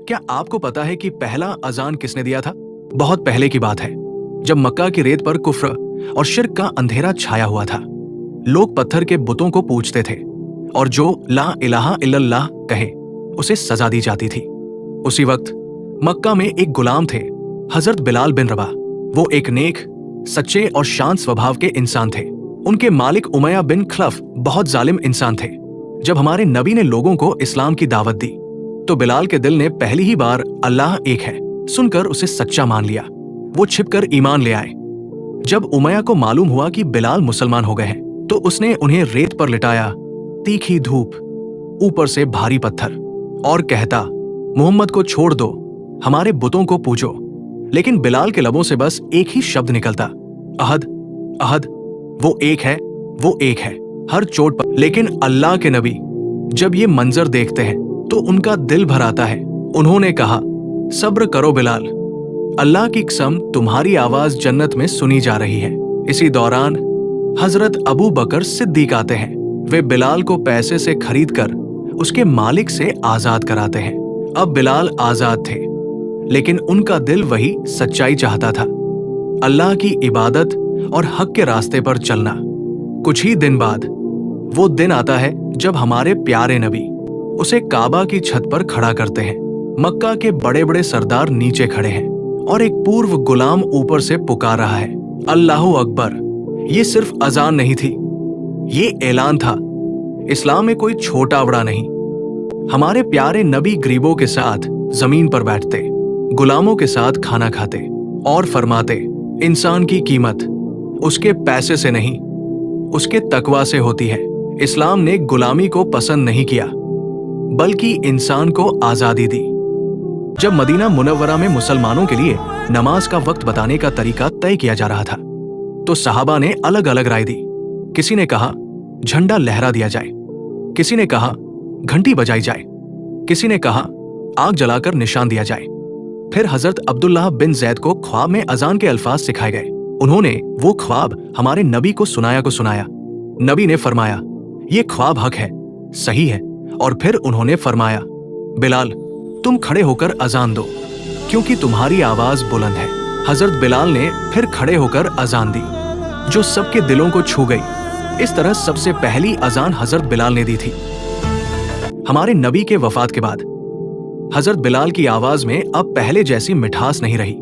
क्या आपको पता है कि पहला अजान किसने दिया था? बहुत पहले की बात है, जब मक्का की रेत पर कुफ्र और शिर्क का अंधेरा छाया हुआ था। लोग पत्थर के बुतों को पूजते थे और जो ला इलाहा इल्लल्लाह कहे उसे सजा दी जाती थी। उसी वक्त मक्का में एक गुलाम थे, हजरत बिलाल बिन रबाह। वो एक नेक, सच्चे और शांत स्वभाव के इंसान थे। उनके मालिक उमैया बिन खलफ बहुत जालिम इंसान थे। जब हमारे नबी ने लोगों को इस्लाम की दावत दी तो बिलाल के दिल ने पहली ही बार अल्लाह एक है सुनकर उसे सच्चा मान लिया। वो छिपकर ईमान ले आए। जब उमैया को मालूम हुआ कि बिलाल मुसलमान हो गए हैं तो उसने उन्हें रेत पर लिटाया, तीखी धूप, ऊपर से भारी पत्थर, और कहता, मोहम्मद को छोड़ दो, हमारे बुतों को पूजो। लेकिन बिलाल के लबों से बस एक ही शब्द निकलता, अहद अहद, वो एक है, वो एक है, हर चोट पर। लेकिन अल्लाह के नबी जब ये मंजर देखते हैं तो उनका दिल भर आता है। उन्होंने कहा, सब्र करो बिलाल, अल्लाह की कसम तुम्हारी आवाज जन्नत में सुनी जा रही है। इसी दौरान हजरत अबू बकर सिद्दीक आते हैं। वे बिलाल को पैसे से खरीद कर उसके मालिक से आजाद कराते हैं। अब बिलाल आजाद थे, लेकिन उनका दिल वही सच्चाई चाहता था, अल्लाह की इबादत और हक के रास्ते पर चलना। कुछ ही दिन बाद वो दिन आता है जब हमारे प्यारे नबी उसे काबा की छत पर खड़ा करते हैं। मक्का के बड़े बड़े सरदार नीचे खड़े हैं और एक पूर्व गुलाम ऊपर से पुकार रहा है, अल्लाहु अकबर। ये सिर्फ अजान नहीं थी, ये ऐलान था, इस्लाम में कोई छोटा बड़ा नहीं। हमारे प्यारे नबी गरीबों के साथ जमीन पर बैठते, गुलामों के साथ खाना खाते और फरमाते, इंसान की कीमत उसके पैसे से नहीं, उसके तकवा से होती है। इस्लाम ने गुलामी को पसंद नहीं किया, बल्कि इंसान को आजादी दी। जब मदीना मुनव्वरा में मुसलमानों के लिए नमाज का वक्त बताने का तरीका तय किया जा रहा था तो सहाबा ने अलग अलग राय दी। किसी ने कहा झंडा लहरा दिया जाए, किसी ने कहा घंटी बजाई जाए, किसी ने कहा आग जलाकर निशान दिया जाए। फिर हजरत अब्दुल्लाह बिन जैद को ख्वाब में अजान के अल्फाज सिखाए गए। उन्होंने वो ख्वाब हमारे नबी को सुनाया। नबी ने फरमाया, ये ख्वाब हक है, सही है। और फिर उन्होंने फरमाया, बिलाल तुम खड़े होकर अजान दो क्योंकि तुम्हारी आवाज बुलंद है। हजरत बिलाल ने फिर खड़े होकर अजान दी जो सबके दिलों को छू गई। इस तरह सबसे पहली अजान हजरत बिलाल ने दी थी। हमारे नबी के वफात के बाद हजरत बिलाल की आवाज में अब पहले जैसी मिठास नहीं रही।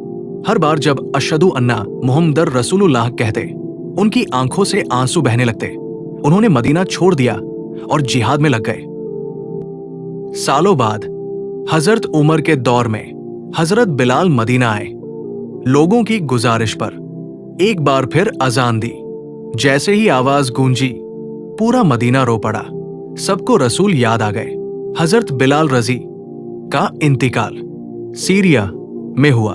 हर बार जब अशहदु अन्ना मुहम्मदुर रसूलुल्लाह कहते, उनकी आंखों से आंसू बहने लगते। उन्होंने मदीना छोड़ दिया और जिहाद में लग गए। सालों बाद हजरत उमर के दौर में हजरत बिलाल मदीना आए। लोगों की गुजारिश पर एक बार फिर अजान दी। जैसे ही आवाज गूंजी, पूरा मदीना रो पड़ा। सबको रसूल याद आ गए। हजरत बिलाल रजी का इंतकाल सीरिया में हुआ।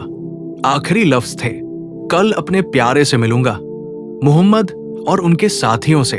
आखिरी लफ्ज थे, कल अपने प्यारे से मिलूंगा, मोहम्मद और उनके साथियों से।